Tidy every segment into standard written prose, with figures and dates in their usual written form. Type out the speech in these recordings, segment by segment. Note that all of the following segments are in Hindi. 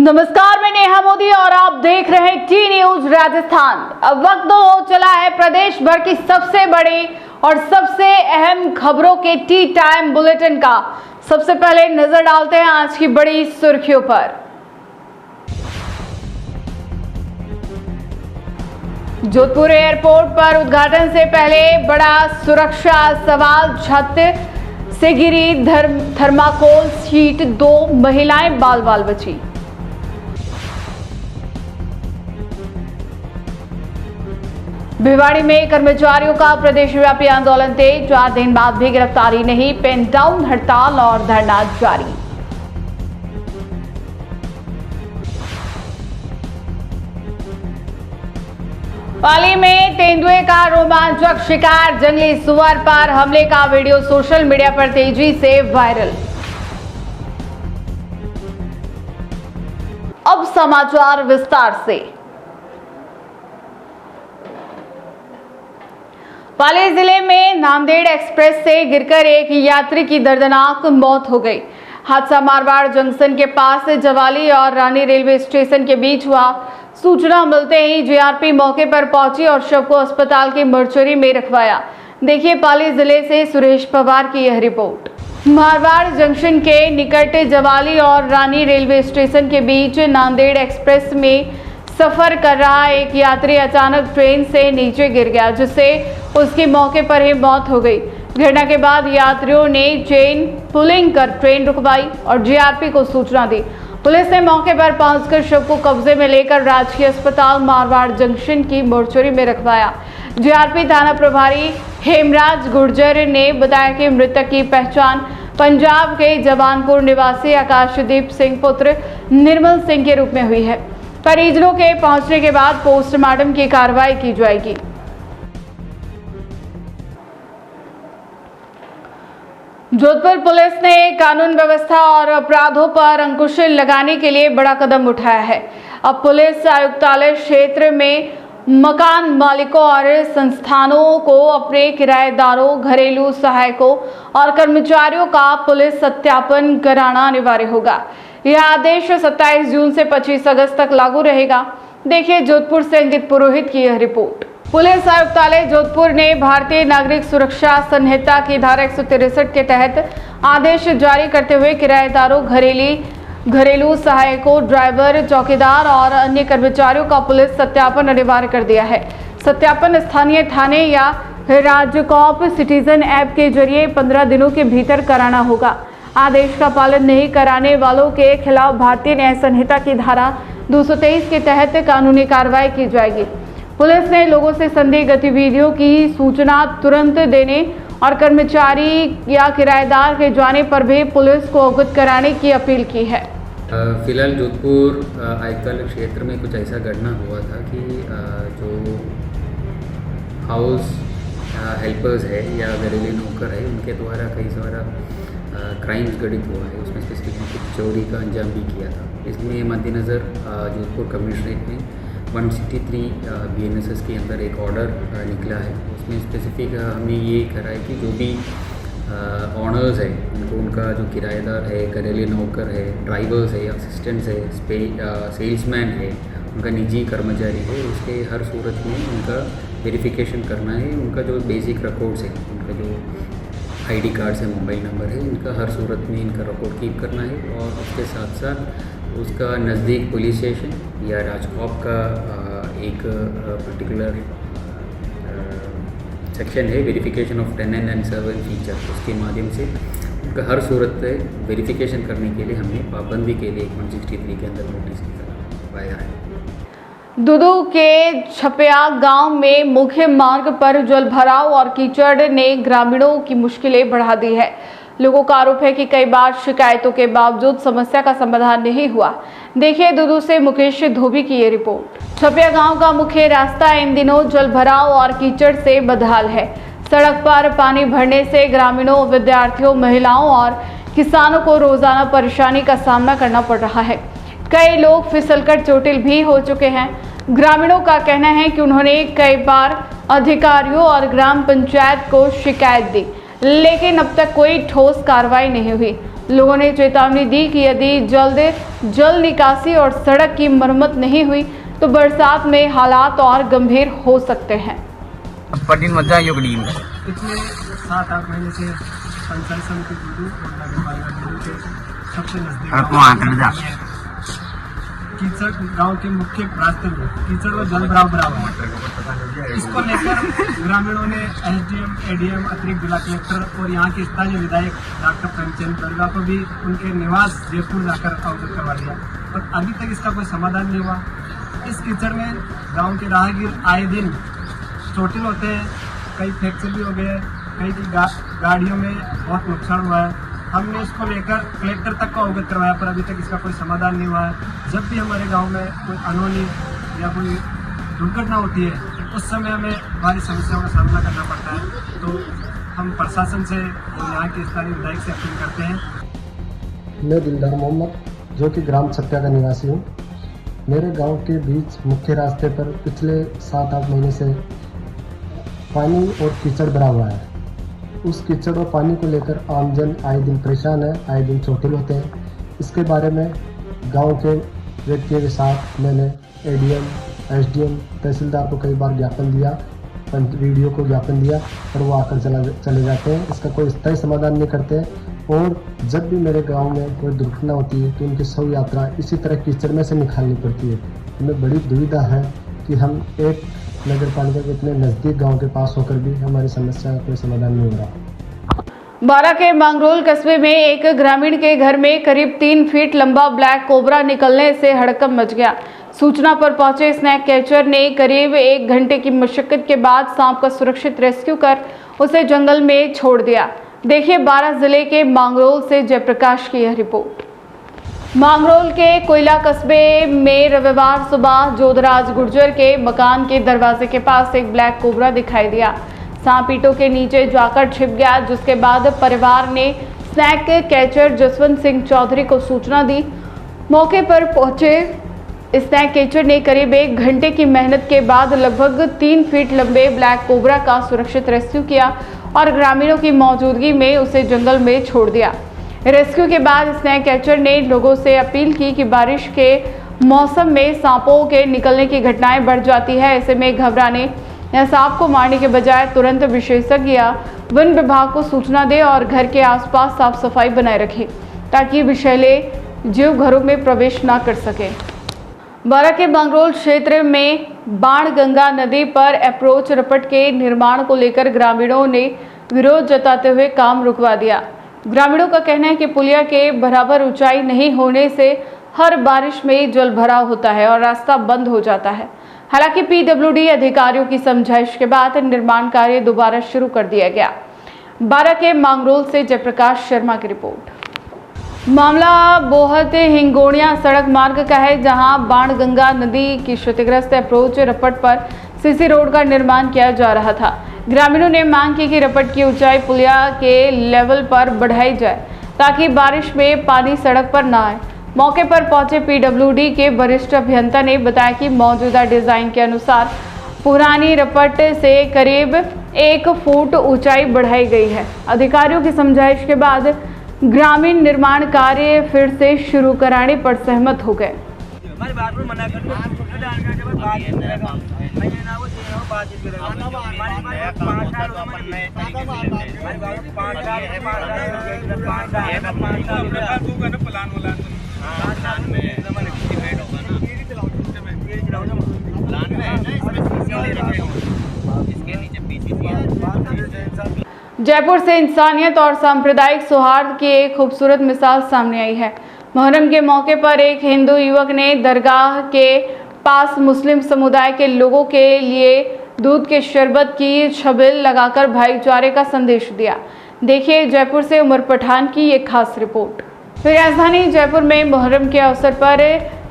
नमस्कार, मैं नेहा मोदी और आप देख रहे हैं टी न्यूज राजस्थान। अब वक्त हो चला है प्रदेश भर की सबसे बड़ी और सबसे अहम खबरों के टी टाइम बुलेटिन का। सबसे पहले नजर डालते हैं आज की बड़ी सुर्खियों पर। जोधपुर एयरपोर्ट पर उद्घाटन से पहले बड़ा सुरक्षा सवाल, छत से गिरी थर्माकोल शीट, 2 महिलाएं बाल बाल बची। भिवाड़ी में कर्मचारियों का प्रदेशव्यापी आंदोलन तेज, 4 दिन बाद भी गिरफ्तारी नहीं, पेन डाउन, हड़ताल और धरना जारी। पाली में तेंदुए का रोमांचक शिकार, जंगली सुअर पर हमले का वीडियो सोशल मीडिया पर तेजी से वायरल। अब समाचार विस्तार से। पाली जिले में नांदेड़ एक्सप्रेस से गिरकर एक यात्री की दर्दनाक मौत हो गई। हादसा मारवाड़ जंक्शन के पास जवाली और रानी रेलवे स्टेशन के बीच हुआ। सूचना मिलते ही जीआरपी मौके पर पहुंची और शव को अस्पताल की मर्चरी में रखवाया। देखिए पाली जिले से सुरेश पवार की यह रिपोर्ट। मारवाड़ जंक्शन के निकट जवाली और रानी रेलवे स्टेशन के बीच नांदेड़ एक्सप्रेस में सफर कर रहा एक यात्री अचानक ट्रेन से नीचे गिर गया, जिससे उसकी मौके पर ही मौत हो गई। घटना के बाद यात्रियों ने चेन पुलिंग कर ट्रेन रुकवाई और जीआरपी को सूचना दी। पुलिस ने मौके पर पहुंचकर शव को कब्जे में लेकर राजकीय अस्पताल मारवाड़ जंक्शन की मोर्चरी में रखवाया। जीआरपी थाना प्रभारी हेमराज गुर्जर ने बताया कि मृतक की पहचान पंजाब के जवानपुर निवासी आकाशदीप सिंह पुत्र निर्मल सिंह के रूप में हुई है। परिजनों के पहुंचने के बाद पोस्टमार्टम की कार्रवाई की जाएगी। जोधपुर पुलिस ने कानून व्यवस्था और अपराधों पर अंकुश लगाने के लिए बड़ा कदम उठाया है। अब पुलिस आयुक्तालय क्षेत्र में मकान मालिकों और संस्थानों को अपने किराएदारों, घरेलू सहायकों और कर्मचारियों का पुलिस सत्यापन कराना अनिवार्य होगा। यह आदेश 27 जून से 25 अगस्त तक लागू रहेगा। देखिए जोधपुर से अंकित पुरोहित की यह रिपोर्ट। पुलिस आयुक्तालय जोधपुर ने भारतीय नागरिक सुरक्षा संहिता की धारा 163 के तहत आदेश जारी करते हुए किराएदारों, घरेलू सहायकों, ड्राइवर, चौकीदार और अन्य कर्मचारियों का पुलिस सत्यापन अनिवार्य कर दिया है। सत्यापन स्थानीय थाने या राजकॉप सिटीजन ऐप के जरिए 15 दिनों के भीतर कराना होगा। आदेश का पालन नहीं कराने वालों के खिलाफ भारतीय न्याय संहिता की धारा 223 के तहत कानूनी कार्रवाई की जाएगी। पुलिस ने लोगों से संदिग्ध गतिविधियों की सूचना तुरंत देने और कर्मचारी या किराएदार के जाने पर भी पुलिस को अवगत कराने की अपील की है। फिलहाल जोधपुर आयुक्तालय क्षेत्र में कुछ ऐसा घटना हुआ था कि जो हाउस हेल्पर्स है या घरेलू नौकर है, उनके द्वारा कई सारा क्राइम्स घटित हुआ है। उसमें स्पेसिफिकली कुछ चोरी का अंजाम भी किया था। इसमें मद्देनज़र जोधपुर कमिश्नरेट में 163 BNSS के अंदर एक ऑर्डर निकला है। उसमें स्पेसिफिक हमने ये करा है कि जो भी ऑनर्स है उनको, उनका जो किराएदार है, घरेलू नौकर है, ड्राइवर्स है, असिस्टेंट्स है, सेल्समैन है, उनका निजी कर्मचारी है, उसके हर सूरत में उनका वेरिफिकेशन करना है। उनका जो बेसिक रिकॉर्ड्स है, उनका जो ID कार्ड है, मोबाइल नंबर है, इनका हर सूरत में इनका रिकॉर्ड कीप करना है। और उसके साथ साथ उसका नज़दीक पुलिस स्टेशन या राजकॉप का एक पर्टिकुलर सेक्शन है, verification of tenant and servant feature, उसके माध्यम से उनका हर सूरत पे वेरिफिकेशन करने के लिए हमने पाबंदी के लिए 163 के अंदर नोटिस पाया है। दुदू के छपिया गांव में मुख्य मार्ग पर जल भराव और कीचड़ ने ग्रामीणों की मुश्किलें बढ़ा दी है। लोगों का आरोप है कि कई बार शिकायतों के बावजूद समस्या का समाधान नहीं हुआ। देखिए दुदू से मुकेश धोबी की ये रिपोर्ट। छपिया गांव का मुख्य रास्ता इन दिनों जल भराव और कीचड़ से बदहाल है। सड़क पर पानी भरने से ग्रामीणों, विद्यार्थियों, महिलाओं और किसानों को रोजाना परेशानी का सामना करना पड़ रहा है। कई लोग फिसलकर चोटिल भी हो चुके हैं। ग्रामीणों का कहना है कि उन्होंने कई बार अधिकारियों और ग्राम पंचायत को शिकायत दी, लेकिन अब तक कोई ठोस कार्रवाई नहीं हुई। लोगों ने चेतावनी दी कि यदि जल्द जल निकासी और सड़क की मरम्मत नहीं हुई तो बरसात में हालात और गंभीर हो सकते हैं। पिछले 7-8 महीने से पंचायत समिति दूर और नगरपालिका दूर के सबसे नजदीक कीचड़ गांव के मुख्य रास्ते में कीचड़ और जल बराबर है। इसको लेकर ग्रामीणों ने एसडीएम, एडीएम, अतिरिक्त जिला कलेक्टर और यहाँ के स्थानीय विधायक डॉक्टर प्रेमचंद गंगा को भी उनके निवास जयपुर जाकर अवगत करवा दिया, और अभी तक इसका कोई समाधान नहीं हुआ। इस कीचड़ में गाँव के राहगीर आए दिन चोटिल होते हैं, कई फ्रैक्चर भी हो गए, कई की गाड़ियों में बहुत नुकसान हुआ है। हमने इसको लेकर कलेक्टर तक को अवगत करवाया, पर अभी तक इसका कोई समाधान नहीं हुआ है। जब भी हमारे गांव में कोई अनहोनी या कोई दुर्घटना होती है उस समय हमें भारी समस्याओं का सामना करना पड़ता है। तो हम प्रशासन से और यहाँ के स्थानीय विधायक से अपील करते हैं। मैं दिलदार मोहम्मद, जो कि ग्राम छत्या का निवासी हूँ। मेरे गांव के बीच मुख्य रास्ते पर पिछले 7-8 महीने से पानी और कीचड़ भरा हुआ है। उस कीचड़ और पानी को लेकर आमजन आए दिन परेशान है, आए दिन चोटिल होते हैं। इसके बारे में गांव के व्यक्तियों के साथ मैंने एडीएम, एसडीएम, तहसीलदार को कई बार ज्ञापन दिया, वीडियो को ज्ञापन दिया, और वो आकर चले जाते हैं। इसका कोई स्थायी समाधान नहीं करते हैं। और जब भी मेरे गांव में कोई दुर्घटना होती है तो उनकी शव यात्रा इसी तरह कीचड़ में से निकालनी पड़ती है। हमें बड़ी दुविधा है कि हम एक नगर पालिका के इतने नज़दीक गांव के पास होकर भी हमारी समस्या का कोई समाधान नहीं हो रहा। बारा के मांगरोल कस्बे में एक ग्रामीण के घर में करीब 3 फीट लंबा ब्लैक कोबरा निकलने से हड़कंप मच गया। सूचना पर पहुंचे स्नैक कैचर ने करीब 1 घंटे की मशक्कत के बाद सांप का सुरक्षित रेस्क्यू कर उसे जंगल में छोड़ दिया। देखिए बारा जिले के मांगरोल से जयप्रकाश की यह रिपोर्ट। मांगरोल के कोयला कस्बे में रविवार सुबह जोधराज गुर्जर के मकान के दरवाजे के पास एक ब्लैक कोबरा दिखाई दिया। सांप ईंटों के नीचे जाकर छिप गया, जिसके बाद परिवार ने स्नैक कैचर जसवंत सिंह चौधरी को सूचना दी। मौके पर पहुंचे स्नैक कैचर ने करीब 1 घंटे की मेहनत के बाद लगभग 3 फीट लंबे ब्लैक कोबरा का सुरक्षित रेस्क्यू किया और ग्रामीणों की मौजूदगी में उसे जंगल में छोड़ दिया। रेस्क्यू के बाद स्नैक कैचर ने लोगों से अपील की कि बारिश के मौसम में सांपों के निकलने की घटनाएं बढ़ जाती है। ऐसे में घबराने या सांप को मारने के बजाय तुरंत विशेषज्ञ या वन विभाग को सूचना दे और घर के आसपास साफ सफाई बनाए रखें ताकि विषैले जीव घरों में प्रवेश ना कर सके। बारा के मांगरोल क्षेत्र में बाणगंगा नदी पर अप्रोच रपट के निर्माण को लेकर ग्रामीणों ने विरोध जताते हुए काम रुकवा दिया। ग्रामीणों का कहना है कि पुलिया के बराबर ऊंचाई नहीं होने से हर बारिश में जल भराव होता है और रास्ता बंद हो जाता है। हालांकि पीडब्ल्यूडी अधिकारियों की समझाइश के बाद निर्माण कार्य दोबारा शुरू कर दिया गया। बारा के मांगरोल से जयप्रकाश शर्मा की रिपोर्ट। मामला बोहत हिंगोड़िया सड़क मार्ग का है, जहां बाणगंगा नदी की क्षतिग्रस्त अप्रोच रपट पर सीसी रोड का निर्माण किया जा रहा था। ग्रामीणों ने मांग की कि रपट की ऊंचाई पुलिया के लेवल पर बढ़ाई जाए ताकि बारिश में पानी सड़क पर न आए। मौके पर पहुंचे पीडब्ल्यूडी के वरिष्ठ अभियंता ने बताया कि मौजूदा डिजाइन के अनुसार पुरानी रपट से करीब 1 फुट ऊंचाई बढ़ाई गई है। अधिकारियों की समझाइश के बाद ग्रामीण निर्माण कार्य फिर से शुरू कराने पर सहमत हो गए। जयपुर से इंसानियत और सांप्रदायिक सौहार्द की एक खूबसूरत मिसाल सामने आई है। मुहर्रम के मौके पर एक हिंदू युवक ने दरगाह के पास मुस्लिम समुदाय के लोगों के लिए दूध के शरबत की छबिल लगाकर भाईचारे का संदेश दिया। देखिए जयपुर से उमर पठान की एक खास रिपोर्ट। फिर राजधानी जयपुर में मुहर्रम के अवसर पर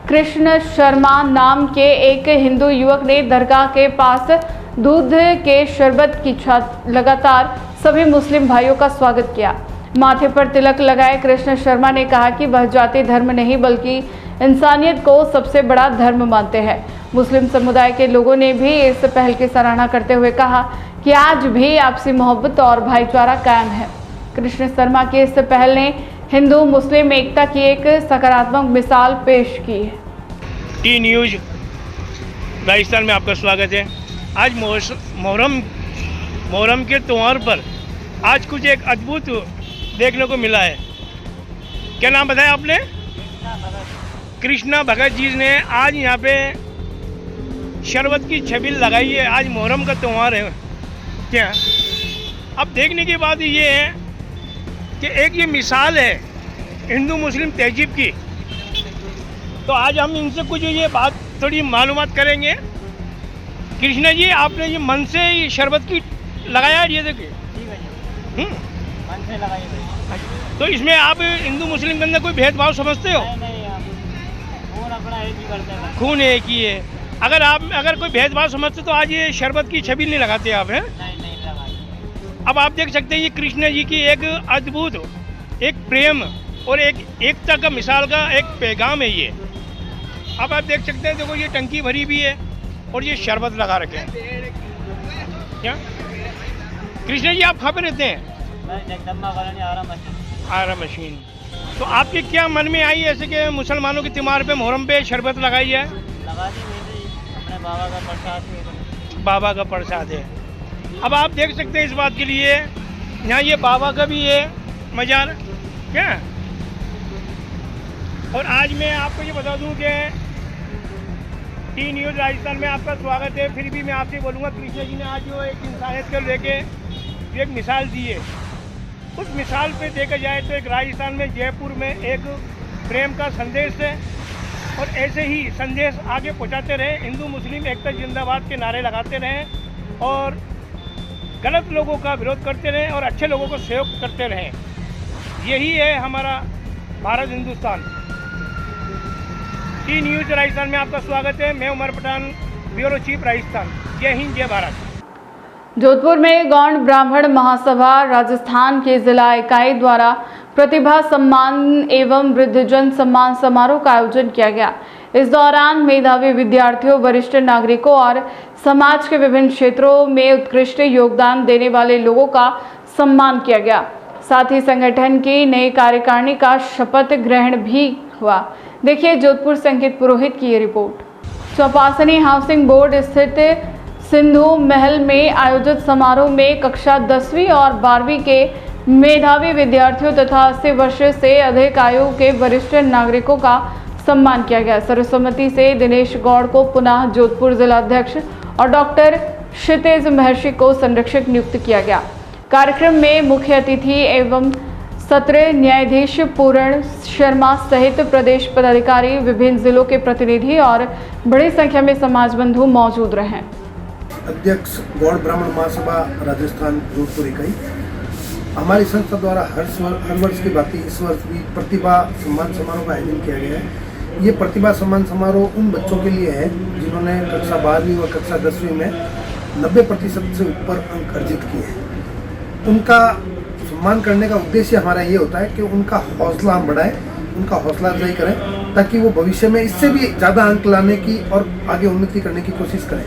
कृष्ण शर्मा नाम के एक हिंदू युवक ने दरगाह के पास दूध के शरबत की छत लगातार सभी मुस्लिम भाइयों का स्वागत किया। माथे पर तिलक लगाए कृष्ण शर्मा ने कहा कि वह जाति धर्म नहीं बल्कि इंसानियत को सबसे बड़ा धर्म मानते हैं। मुस्लिम समुदाय के लोगों ने भी इस पहल की सराहना करते हुए कहा कि आज भी आपसी मोहब्बत और भाईचारा कायम है। कृष्ण शर्मा की इस पहल ने हिंदू मुस्लिम एकता की एक सकारात्मक मिसाल पेश की है। टी न्यूज़ राजस्थान में आपका स्वागत है। आज मोहर्रम के त्यौहार पर आज कुछ एक अद्भुत देखने को मिला है। क्या नाम बताया आपने? कृष्णा भगत जी ने आज यहाँ पे शरबत की छबील लगाई है। आज मोहर्रम का त्यौहार है। क्या अब देखने की बात ये है कि एक ये मिसाल है हिंदू मुस्लिम तहजीब की। तो आज हम इनसे कुछ ये बात थोड़ी मालूमात करेंगे। कृष्णा जी, आपने ये मन से ये शरबत की लगाया ये देखिए। मन से लगाई भाई। तो इसमें आप हिंदू मुस्लिम के अंदर कोई भेदभाव समझते हो? नहीं खून अपना एक ही करते हैं। खून एक ही है। अगर कोई भेदभाव समझते तो आज ये शरबत की छबील नहीं लगाते आप, हैं? नहीं लगाई। अब आप देख सकते हैं ये कृष्ण जी की एक अद्भुत एक प्रेम और एक एकता का मिसाल का एक पैगाम है ये। अब आप देख सकते हैं, देखो ये टंकी भरी भी है और ये शरबत लगा रखे हैं। क्या कृष्ण जी, आप कहाँ पे रहते हैं? मैं जगदम्बा कॉलोनी आरा मशीन। तो आपके क्या मन में आई ऐसे कि मुसलमानों के त्योहार पे मुहर्रम पे शरबत लगाई है? लगा दी वैसे ही, अपने बाबा का प्रसाद है। बाबा का प्रसाद है। अब आप देख सकते हैं इस बात के लिए यहाँ ये बाबा का भी है मजार। क्या और आज मैं आपको ये बता दूं कि टी न्यूज़ राजस्थान में आपका स्वागत है। फिर भी मैं आपसे बोलूँगा, कृष्ण जी ने आज जो एक इंसानियत को लेके एक मिसाल दी है, उस मिसाल पे देखा जाए तो एक राजस्थान में जयपुर में एक प्रेम का संदेश है और ऐसे ही संदेश आगे पहुंचाते रहे। हिंदू मुस्लिम एकता जिंदाबाद के नारे लगाते रहें और गलत लोगों का विरोध करते रहें और अच्छे लोगों को सहयोग करते रहें। यही है हमारा भारत हिंदुस्तान। टी न्यूज़ राजस्थान में आपका स्वागत है। मैं उमर पठान, ब्यूरो चीफ राजस्थान। जय हिंद, जय भारत। जोधपुर में गौड़ ब्राह्मण महासभा राजस्थान के जिला इकाई द्वारा प्रतिभा सम्मान एवं वृद्धजन सम्मान समारोह का आयोजन किया गया। इस दौरान मेधावी विद्यार्थियों, वरिष्ठ नागरिकों और समाज के विभिन्न क्षेत्रों में उत्कृष्ट योगदान देने वाले लोगों का सम्मान किया गया। साथ ही संगठन की नई कार्यकारिणी का शपथ ग्रहण भी हुआ। देखिए जोधपुर से अंकित पुरोहित की ये रिपोर्ट। चौपासनी हाउसिंग बोर्ड स्थित सिंधु महल में आयोजित समारोह में कक्षा 10वीं और 12वीं के मेधावी विद्यार्थियों तथा 80 वर्ष से अधिक आयु के वरिष्ठ नागरिकों का सम्मान किया गया। सर्वसम्मति से दिनेश गौड़ को पुनः जोधपुर जिला अध्यक्ष और डॉक्टर क्षितिज महर्षि को संरक्षक नियुक्त किया गया। कार्यक्रम में मुख्य अतिथि एवं सत्र न्यायाधीश पूर्ण शर्मा सहित प्रदेश पदाधिकारी, विभिन्न जिलों के प्रतिनिधि और बड़ी संख्या में समाज बंधु मौजूद रहे। अध्यक्ष गौड़ ब्राह्मण महासभा राजस्थान जोधपुर इकाई, हमारी संस्था द्वारा हर वर्ष की भांति इस वर्ष भी प्रतिभा सम्मान समारोह का आयोजन किया गया है। ये प्रतिभा सम्मान समारोह उन बच्चों के लिए है जिन्होंने कक्षा 12वीं और कक्षा 10वीं में 90% से ऊपर अंक अर्जित किए हैं। उनका सम्मान करने का उद्देश्य हमारा ये होता है कि उनका हौसला हम बढ़ाएं, उनका हौसला अफजाई करें ताकि वो भविष्य में इससे भी ज़्यादा अंक लाने की और आगे उन्नति करने की कोशिश करें।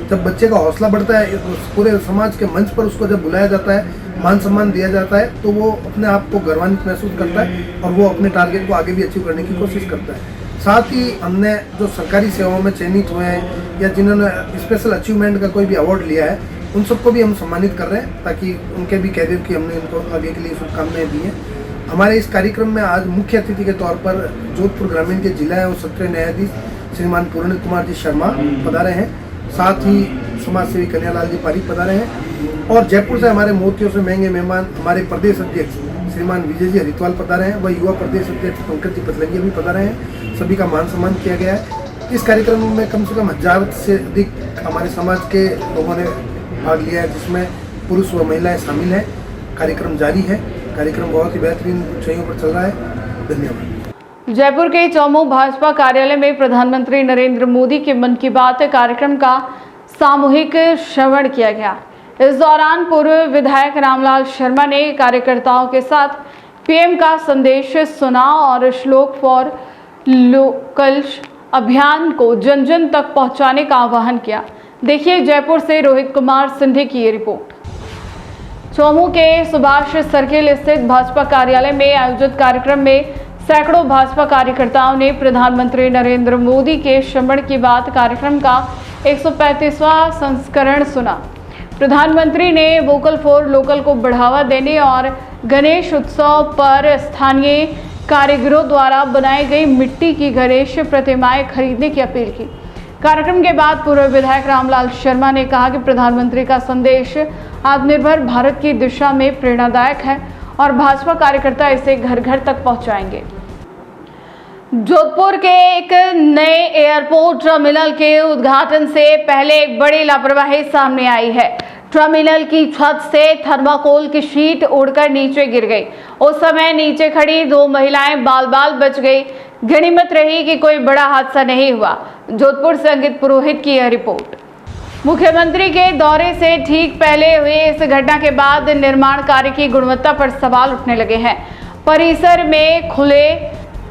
जब बच्चे का हौसला बढ़ता है, पूरे समाज के मंच पर उसको जब बुलाया जाता है, मान सम्मान दिया जाता है, तो वो अपने आप को गर्वान्वित महसूस करता है और वो अपने टारगेट को आगे भी अचीव करने की कोशिश करता है। साथ ही हमने जो सरकारी सेवाओं में चयनित हुए हैं या जिन्होंने स्पेशल अचीवमेंट का कोई भी अवार्ड लिया है, उन सबको भी हम सम्मानित कर रहे हैं ताकि उनके भी कह दें कि हमने उनको आगे के लिए शुभकामनाएं दी हैं। हमारे इस कार्यक्रम में आज मुख्य अतिथि के तौर पर जोधपुर ग्रामीण के जिला एवं सत्र न्यायाधीश श्रीमान पूर्ण कुमार जी शर्मा पधारे हैं। साथ ही समाज सेवी कन्यालाल जी पारिक पधारे हैं और जयपुर से हमारे मोतियों से महंगे मेहमान हमारे प्रदेश अध्यक्ष श्रीमान विजय जी हरिद्वाल पधारे हैं। वह युवा प्रदेश अध्यक्ष पंकज जी पतलंगिया भी पधारे हैं। सभी का मान सम्मान किया गया है। इस कार्यक्रम में कम से कम 1000 से अधिक हमारे समाज के लोगों ने भाग लिया है, जिसमें पुरुष व महिलाएं शामिल हैं। कार्यक्रम जारी है। कार्यक्रम बहुत ही बेहतरीन ऊंचाइयों पर चल रहा है। धन्यवाद। जयपुर के चौमुख भाजपा कार्यालय में प्रधानमंत्री नरेंद्र मोदी के मन की बात कार्यक्रम का सामूहिक श्रवण किया गया। इस दौरान पूर्व विधायक रामलाल शर्मा ने कार्यकर्ताओं के साथ पीएम का संदेश सुना और श्लोक फॉर लोकल अभियान को जन जन तक पहुंचाने का आह्वान किया। देखिए जयपुर से रोहित कुमार सिंधे की ये रिपोर्ट। चौमू के सुभाष सर्किल स्थित भाजपा कार्यालय में आयोजित कार्यक्रम में सैकड़ों भाजपा कार्यकर्ताओं ने प्रधानमंत्री नरेंद्र मोदी के श्रमण की बात कार्यक्रम का 135वां संस्करण सुना। प्रधानमंत्री ने वोकल फॉर लोकल को बढ़ावा देने और गणेश उत्सव पर स्थानीय कारीगरों द्वारा बनाई गई मिट्टी की गणेश प्रतिमाएं खरीदने की अपील की। कार्यक्रम के बाद पूर्व विधायक रामलाल शर्मा ने कहा कि प्रधानमंत्री का संदेश आत्मनिर्भर भारत की दिशा में प्रेरणादायक है और भाजपा कार्यकर्ता इसे घर घर तक पहुंचाएंगे। जोधपुर के एक नए एयरपोर्ट टर्मिनल के उद्घाटन से पहले एक बड़ी लापरवाही सामने आई है। टर्मिनल की छत से थर्माकोल की शीट उड़कर नीचे गिर गई। उस समय नीचे खड़ी 2 महिलाएं बाल बाल बच गई। गनीमत रही कि कोई बड़ा हादसा नहीं हुआ। जोधपुर से अंकित पुरोहित की यह रिपोर्ट। मुख्यमंत्री के दौरे से ठीक पहले हुई इस घटना के बाद निर्माण कार्य की गुणवत्ता पर सवाल उठने लगे हैं। परिसर में खुले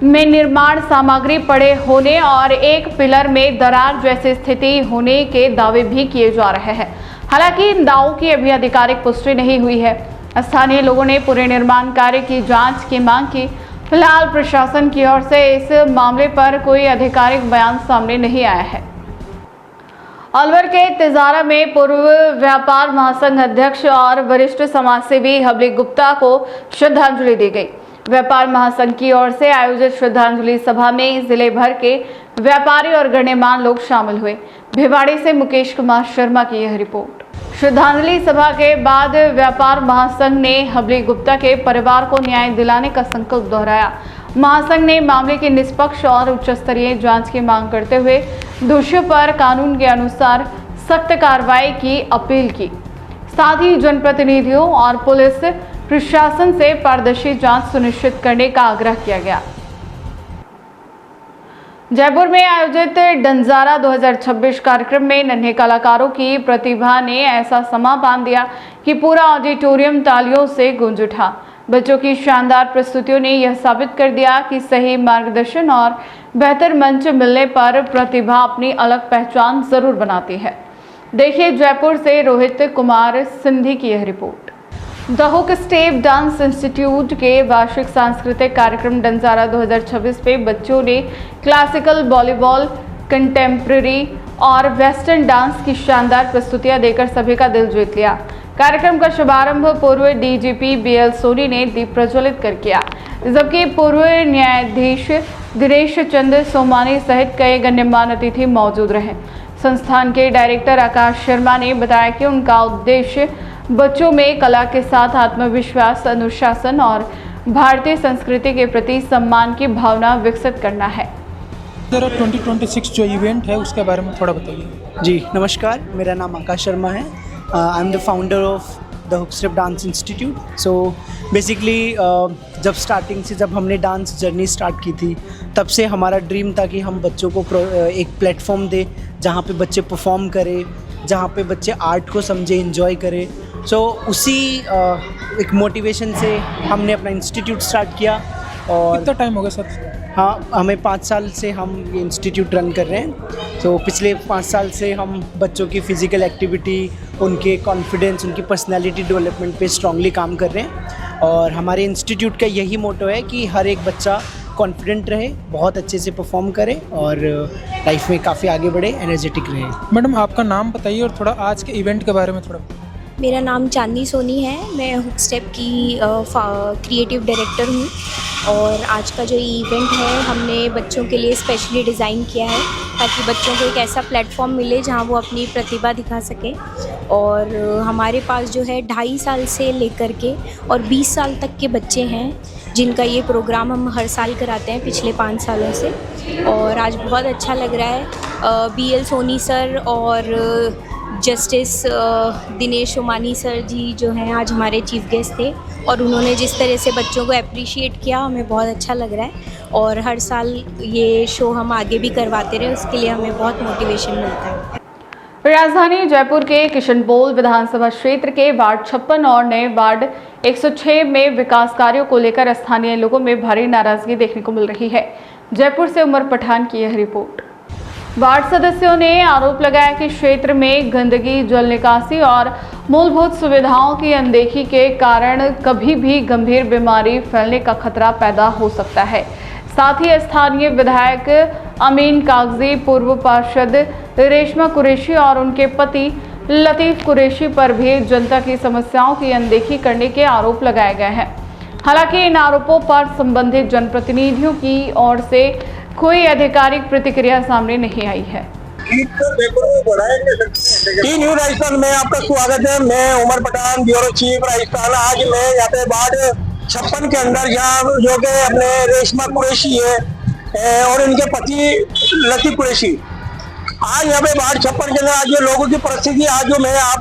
में निर्माण सामग्री पड़े होने और एक पिलर में दरार जैसी स्थिति होने के दावे भी किए जा रहे हैं। हालांकि इन दावों की अभी आधिकारिक पुष्टि नहीं हुई है। स्थानीय लोगों ने पूरे निर्माण कार्य की जांच की मांग की। फिलहाल प्रशासन की ओर से इस मामले पर कोई आधिकारिक बयान सामने नहीं आया है। अलवर के तिजारा में पूर्व व्यापार महासंघ अध्यक्ष और वरिष्ठ समाजसेवी हबली गुप्ता को श्रद्धांजलि दी गई। व्यापार महासंघ की ओर से आयोजित श्रद्धांजलि सभा में जिले भर के व्यापारी और गण्यमान्य लोग शामिल हुए। भिवाड़ी से मुकेश कुमार शर्मा की यह रिपोर्ट। श्रद्धांजलि सभा के बाद व्यापार महासंघ ने हबली गुप्ता के परिवार को न्याय दिलाने का संकल्प दोहराया। महासंघ ने मामले की निष्पक्ष और उच्च स्तरीय जांच की मांग करते हुए दोषियों पर कानून के अनुसार सख्त कार्रवाई की अपील की। साथ ही जनप्रतिनिधियों और पुलिस प्रशासन से पारदर्शी जांच सुनिश्चित करने का आग्रह किया गया। जयपुर में आयोजित डंजारा 2026 कार्यक्रम में नन्हे कलाकारों की प्रतिभा ने ऐसा समा बांध दिया कि पूरा ऑडिटोरियम तालियों से गूंज उठा। बच्चों की शानदार प्रस्तुतियों ने यह साबित कर दिया कि सही मार्गदर्शन और बेहतर मंच मिलने पर प्रतिभा अपनी अलग पहचान जरूर बनाती है। देखिए जयपुर से रोहित कुमार सिंधी की यह report. The hook step dance institute के वार्षिक सांस्कृतिक कार्यक्रम डंजारा 2026 में बच्चों ने क्लासिकल, वॉलीबॉल, कंटेम्प्रेरी और वेस्टर्न डांस की शानदार प्रस्तुतियां देकर सभी का दिल जीत लिया। कार्यक्रम का शुभारंभ पूर्व डीजीपी बीएल सोनी ने दीप प्रज्वलित कर किया, जबकि पूर्व न्यायाधीश दिनेश चंद्र सोमानी सहित कई गण्यमान्य अतिथि मौजूद रहे। संस्थान के डायरेक्टर आकाश शर्मा ने बताया कि उनका उद्देश्य बच्चों में कला के साथ आत्मविश्वास, अनुशासन और भारतीय संस्कृति के प्रति सम्मान की भावना विकसित करना है। 2026 जो इवेंट है उसके बारे में थोड़ा बताइए। जी नमस्कार, मेरा नाम आकाश शर्मा है। I am the founder of the hook step dance institute. So basically जब हमने डांस जर्नी स्टार्ट की थी तब से हमारा ड्रीम था कि हम बच्चों को एक प्लेटफॉर्म दें जहाँ पे बच्चे परफॉर्म करें, जहाँ पे बच्चे आर्ट को समझे, इंजॉय करें। सो उसी एक मोटिवेशन से हमने अपना इंस्टीट्यूट स्टार्ट किया। और कितना टाइम हो गया सर? हाँ, हमें 5 साल से हम ये इंस्टीट्यूट रन कर रहे हैं। तो पिछले 5 साल से हम बच्चों की फ़िज़िकल एक्टिविटी, उनके कॉन्फिडेंस, उनकी पर्सनैलिटी डेवलपमेंट पे स्ट्रांगली काम कर रहे हैं। और हमारे इंस्टीट्यूट का यही मोटो है कि हर एक बच्चा कॉन्फिडेंट रहे, बहुत अच्छे से परफॉर्म करे और लाइफ में काफ़ी आगे बढ़े, एनर्जेटिक रहे। मैडम आपका नाम बताइए और थोड़ा आज के इवेंट के बारे में थोड़ा। मेरा नाम चांदनी सोनी है। मैं हुक स्टेप की क्रिएटिव डायरेक्टर हूँ और आज का जो इवेंट है हमने बच्चों के लिए स्पेशली डिज़ाइन किया है ताकि बच्चों को एक ऐसा प्लेटफॉर्म मिले जहाँ वो अपनी प्रतिभा दिखा सकें। और हमारे पास जो है 2.5 साल से लेकर के और 20 साल तक के बच्चे हैं जिनका ये प्रोग्राम हम हर साल कराते हैं पिछले 5 सालों से। और आज बहुत अच्छा लग रहा है। बीएल सोनी सर और जस्टिस दिनेश सोमानी सर जी जो हैं आज हमारे चीफ गेस्ट थे और उन्होंने जिस तरह से बच्चों को अप्रिशिएट किया हमें बहुत अच्छा लग रहा है। और हर साल ये शो हम आगे भी करवाते रहे, उसके लिए हमें बहुत मोटिवेशन मिलता है। राजधानी जयपुर के किशनपोल विधानसभा क्षेत्र के वार्ड 56 और नए वार्ड 106 में विकास कार्यों को लेकर स्थानीय लोगों में भारी नाराजगी देखने को मिल रही है। जयपुर से उमर पठान की यह रिपोर्ट। वार्ड सदस्यों ने आरोप लगाया कि क्षेत्र में गंदगी, जल निकासी और मूलभूत सुविधाओं की अनदेखी के कारण कभी भी गंभीर बीमारी फैलने का खतरा पैदा हो सकता है। साथ ही स्थानीय विधायक अमीन कागजी, पूर्व पार्षद रेशमा कुरैशी और उनके पति लतीफ कुरैशी पर भी जनता की समस्याओं की अनदेखी करने के आरोप लगाए गए हैं। हालांकि इन आरोपों पर संबंधित जनप्रतिनिधियों की ओर से कोई आधिकारिक प्रतिक्रिया सामने नहीं आई है। टी न्यूज़ राजस्थान में आपका स्वागत है। मैं उमर पठान, ब्यूरो चीफ राजस्थान। आज मैं यहाँ पे वार्ड 56 के अंदर यहाँ जो कि अपने रेशमा कुरैशी है और इनके पति लतीफ कुरैशी, आज यहाँ पे वार्ड 56 के अंदर आज ये लोगों की परिस्थिति आज जो मैं आप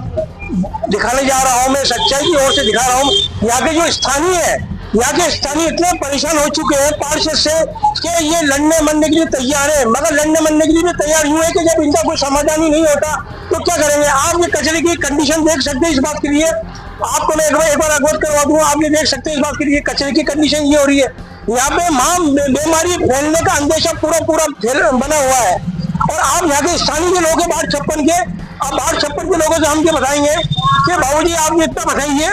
दिखाने जा रहा हूँ, मैं सच्चाई की ओर से दिखा रहा हूँ। यहाँ के जो स्थानीय है, यहाँ के स्थानीय इतने परेशान हो चुके हैं पार्षद से कि ये लड़ने मरने के लिए तैयार है, मगर लड़ने मरने के लिए भी तैयार यूं है कि जब इनका कोई समाधान ही नहीं होता तो क्या करेंगे। आप ये कचरे की कंडीशन देख सकते हैं। इस बात के लिए आपको मैं एक बार अवगत करवा दूँ। आप ये देख सकते हैं इस बात के लिए कचरे की कंडीशन ये हो रही है। यहाँ पे बीमारी फैलने का अंदेशा पूरा बना हुआ है। और आप यहाँ के स्थानीय जो लोग हैं वार्ड 56 के, आप वार्ड 56 के लोगों से हम ये बताएंगे कि बाबूजी आप ये इतना बताइए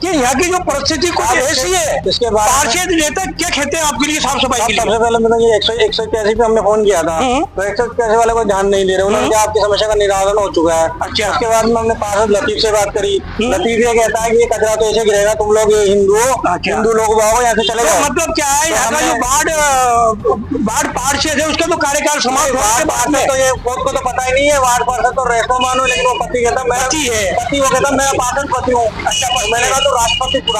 कि यहाँ की जो परिस्थिति कुछ ऐसी है, इसके बाद पार्षद नेता क्या कहते हैं आपके लिए साफ सफाई के लिए? सबसे पहले मैंने ये 181 पे हमने फोन किया था, तो 181 वाले को ध्यान नहीं दे रहे। उन्होंने कहा आपकी समस्या का निराकरण हो चुका है। अच्छा, उसके बाद में हमने पार्षद लतीफ से बात करी। लतीफ ये कहता है कि ये कचरा तो ऐसे गिरेगा, तुम लोग हिंदू लोग बाबू यहाँ से चले जाओ। मतलब क्या है, यहाँ का जो वार्ड पार्षद है उसका तो कार्यकाल समाप्त हुआ। तो ये को तो पता ही नहीं है। वार्ड पार्षद तो रेशमा मानो, लेकिन वो पति कहता मैं पति, वो कहता मैं पार्षद पति हूँ। अच्छा, मैंने कहा तो राष्ट्रपति तो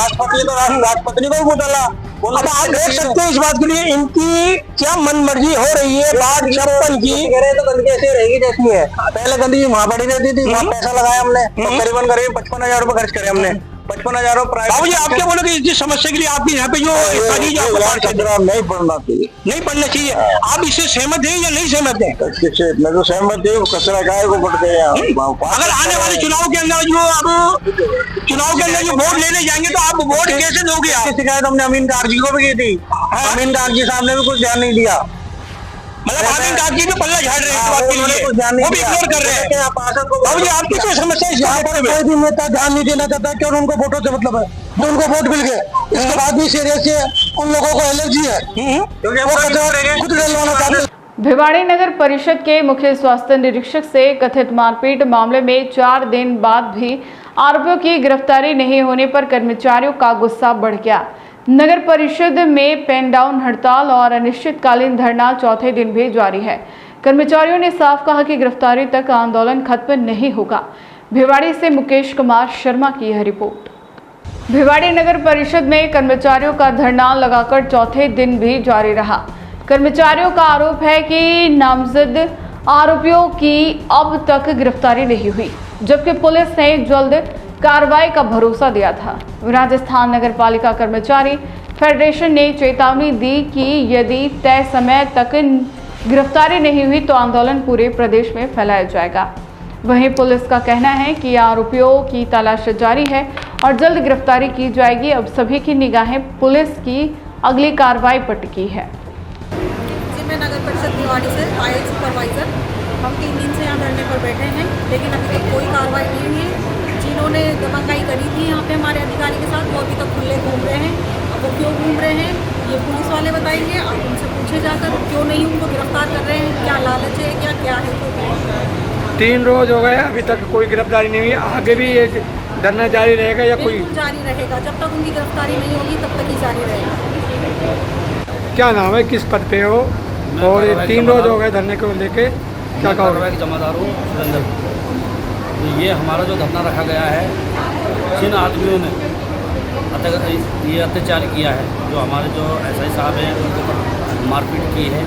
राष्ट्रपति को भी डाला। अब आप देख सकते हैं इस बात के लिए इनकी क्या मनमर्जी हो रही है। वार्ड 56 की तो गंदगी ऐसी रहेगी जैसी है। पहले गंदगी वहाँ पड़ी रहती थी, वहाँ पैसा लगाया हमने, करीबन 55,000 रुपए खर्च करे हमने। 55,000 बाबूजी आप क्या बोलोगे इस समस्या के लिए? आपके यहाँ पे जो नहीं पड़ना चाहिए, नहीं पड़ना चाहिए। आप इससे सहमत हैं या नहीं सहमत हैं? मैं तो सहमत हूँ। कचरा गाय को बढ़ गया। अगर आने वाले चुनाव के अंदर जो आप चुनाव के अंदर जो वोट लेने जाएंगे तो आप वोट कैसे दोगे? शिकायत हमने अमीन कागजी को भी की थी। अमीन कागजी साहब ने भी कुछ ध्यान नहीं दिया। मतलब अमीन कागजी तो पल्ला झाड़ रहे हैं, वो भी इग्नोर कर रहे हैं। बाबूजी आपकी क्या समस्या है? यहाँ पर कोई भी नेता ध्यान नहीं देना चाहता क्यों? उनको वोटों से मतलब है, जो उनको वोट मिल गए इसके बाद भी सीरियस है, उन लोगों को एलर्जी है क्योंकि वो खुद डलवाना चाहते हैं। भिवाड़ी नगर परिषद के मुख्य स्वास्थ्य निरीक्षक से कथित मारपीट मामले में 4 दिन बाद भी आरोपियों की गिरफ्तारी नहीं होने पर कर्मचारियों का गुस्सा बढ़ गया। नगर परिषद में पेन डाउन हड़ताल और अनिश्चितकालीन धरना चौथे दिन भी जारी है। कर्मचारियों ने साफ कहा कि गिरफ्तारी तक आंदोलन खत्म नहीं होगा। भिवाड़ी से मुकेश कुमार शर्मा की यह रिपोर्ट। भिवाड़ी नगर परिषद में कर्मचारियों का धरना लगाकर चौथे दिन भी जारी रहा। कर्मचारियों का आरोप है कि नामजद आरोपियों की अब तक गिरफ्तारी नहीं हुई, जबकि पुलिस ने जल्द कार्रवाई का भरोसा दिया था। राजस्थान नगर पालिका कर्मचारी फेडरेशन ने चेतावनी दी कि यदि तय समय तक गिरफ्तारी नहीं हुई तो आंदोलन पूरे प्रदेश में फैलाया जाएगा। वहीं पुलिस का कहना है कि आरोपियों की तलाश जारी है और जल्द गिरफ्तारी की जाएगी। अब सभी की निगाहें पुलिस की अगली कार्रवाई पर टिकी है। मैं नगर परिषद भिवाड़ी से आईएल सुपरवाइजर, हम 3 दिन से यहाँ धरने पर बैठे हैं, लेकिन अभी तक कोई कार्रवाई नहीं हुई है। जिन्होंने दमनकारी करी थी यहाँ पे हमारे अधिकारी के साथ, वो अभी तक खुले घूम रहे हैं। अब वो क्यों घूम रहे हैं ये पुलिस वाले बताएंगे। आप उनसे पूछे जाकर क्यों नहीं उनको गिरफ्तार कर रहे हैं, क्या लालच है, क्या है। 3 रोज हो गए, अभी तक कोई गिरफ्तारी नहीं हुई। आगे भी ये धरना जारी रहेगा या कोई? जारी रहेगा, जब तक उनकी गिरफ्तारी नहीं होगी तब तक ही जारी रहेगा। क्या नाम है, किस पद पे हो? और 3 रोज हो गए धरने को लेके, क्या कहोगे? जमादार हूँ सुरेंद्र। ये हमारा जो धरना रखा गया है, जिन आदमियों ने ये अत्याचार किया है, जो हमारे जो एसआई साहब हैं उनके ऊपर मारपीट की है,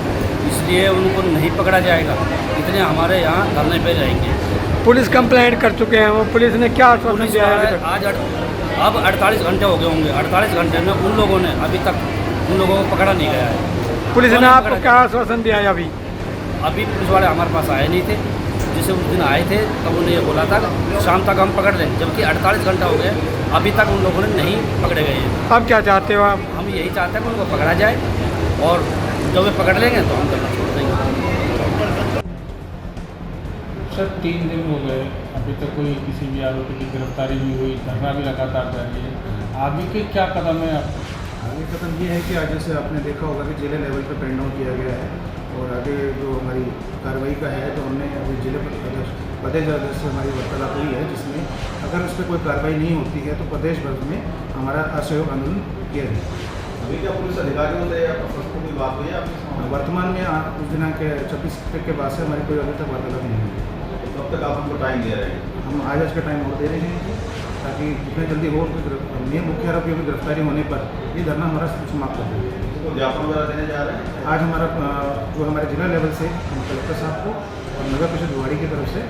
इसलिए उनको नहीं पकड़ा जाएगा। इतने हमारे यहाँ धरने पे रहेंगे। पुलिस कंप्लेंट कर चुके हैं, वो पुलिस ने क्या आश्वासन दिया है? आज अब 48 घंटे हो गए होंगे। 48 घंटे में उन लोगों ने अभी तक उन लोगों को पकड़ा नहीं गया है। पुलिस ने आपको क्या आश्वासन दिया है? अभी पुलिस वाले हमारे पास आए नहीं थे। जिसे उस दिन आए थे तब उन्हें ये बोला था शाम तक हम पकड़ लें, जबकि 48 घंटा हो गए, अभी तक उन लोगों ने नहीं पकड़े गए हैं। अब क्या चाहते हो आप? हम यही चाहते हैं कि उनको पकड़ा जाए और जब वे पकड़ लेंगे तो हम करना छोड़ देंगे। सर 3 दिन हो गए, अभी तक कोई किसी भी आरोपी की गिरफ्तारी नहीं हुई, धरना भी लगातार जारी है। आगे के क्या कदम है आप? आगे कदम ये है कि आगे से आपने देखा होगा कि जिले लेवल पर पेन डाउन किया गया है और आगे जो हमारी कार्रवाई का है तो हमने अभी जिले प्रदेश अध्यक्ष से हमारी वार्तालाप हुई है, जिसमें अगर उस पर कोई कार्रवाई नहीं होती है तो प्रदेश भर में हमारा असहयोग आंदोलन किया जाएगा। अभी क्या पुलिस अधिकारियों से या प्रशासन की बात हुई है आपकी? वर्तमान में उस दिनांक 26 के बाद से हमारी कोई अभी तक वार्तालाप नहीं हुई। कब तक आप हमको टाइम दे रहे हैं? हम आज का टाइम और दे रहे हैं ताकि जितने जल्दी हो मेन मुख्य आरोपियों की गिरफ्तारी होने पर ये धरना हमारा समाप्त कर देंगे। तो ज्ञापन वगैरह देने जा रहे हैं? आज हमारा जो हमारे जिला लेवल से हम कलेक्टर साहब को और नगर परिषद गुवाहाटी की तरफ से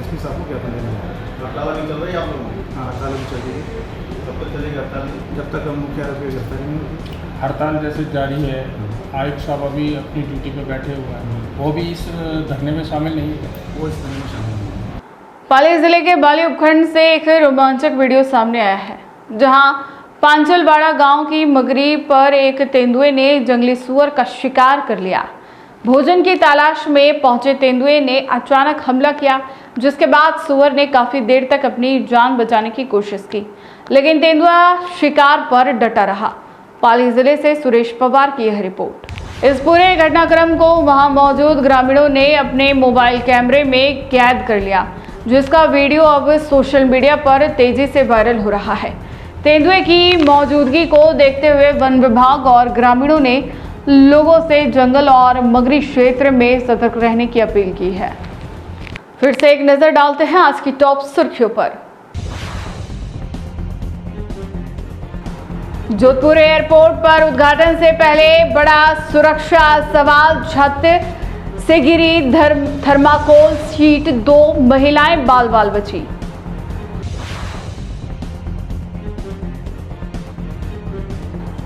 SP साहब को ज्ञापन देने जा रहे हैं। हड़ताल अभी चल रही है आप लोगों की? हाँ, हड़ताल अभी चल रही है। कब तक चलेगी हड़ताल? जब तक हम मुख्य आरोपी की गिरफ्तारी नहीं होगी। हड़ताल जैसे जारी है, आयुक्त साहब अभी अपनी ड्यूटी पे बैठे हुए हैं, वो भी इस धरने में शामिल नहीं है? वो इस धरने में शामिल नहीं है। पाली जिले के बाली उपखंड से एक रोमांचक वीडियो सामने आया है, जहां पांचलवाड़ा गांव की मगरी पर एक तेंदुए ने जंगली सुअर का शिकार कर लिया। भोजन की तलाश में पहुंचे तेंदुए ने अचानक हमला किया, जिसके बाद सुअर ने काफी देर तक अपनी जान बचाने की कोशिश की, लेकिन तेंदुआ शिकार पर डटा रहा। पाली जिले से सुरेश पवार की यह रिपोर्ट। इस पूरे घटनाक्रम को वहां मौजूद ग्रामीणों ने अपने मोबाइल कैमरे में कैद कर लिया, जिसका वीडियो अब सोशल मीडिया पर तेजी से वायरल हो रहा है। तेंदुए की मौजूदगी को देखते हुए वन विभाग और ग्रामीणों ने लोगों से जंगल और मगरी क्षेत्र में सतर्क रहने की अपील की है। फिर से एक नजर डालते हैं आज की टॉप सुर्खियों पर। जोधपुर एयरपोर्ट पर उद्घाटन से पहले बड़ा सुरक्षा सवाल, छत से गिरी थर्माकोल शीट, 2 महिलाएं बाल बाल बची।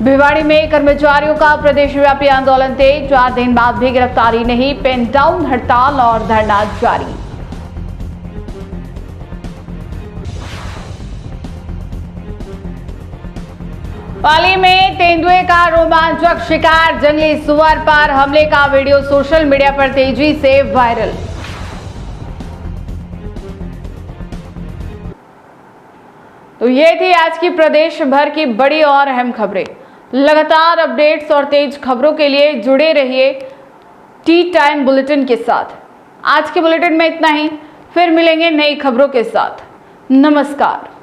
भिवाड़ी में कर्मचारियों का प्रदेशव्यापी आंदोलन तेज, 4 दिन बाद भी गिरफ्तारी नहीं, पेन डाउन, हड़ताल और धरना जारी। पाली में तेंदुए का रोमांचक शिकार, जंगली सुअर पर हमले का वीडियो सोशल मीडिया पर तेजी से वायरल। तो ये थी आज की प्रदेश भर की बड़ी और अहम खबरें। लगातार अपडेट्स और तेज खबरों के लिए जुड़े रहिए टी टाइम बुलेटिन के साथ। आज के बुलेटिन में इतना ही, फिर मिलेंगे नई खबरों के साथ। नमस्कार।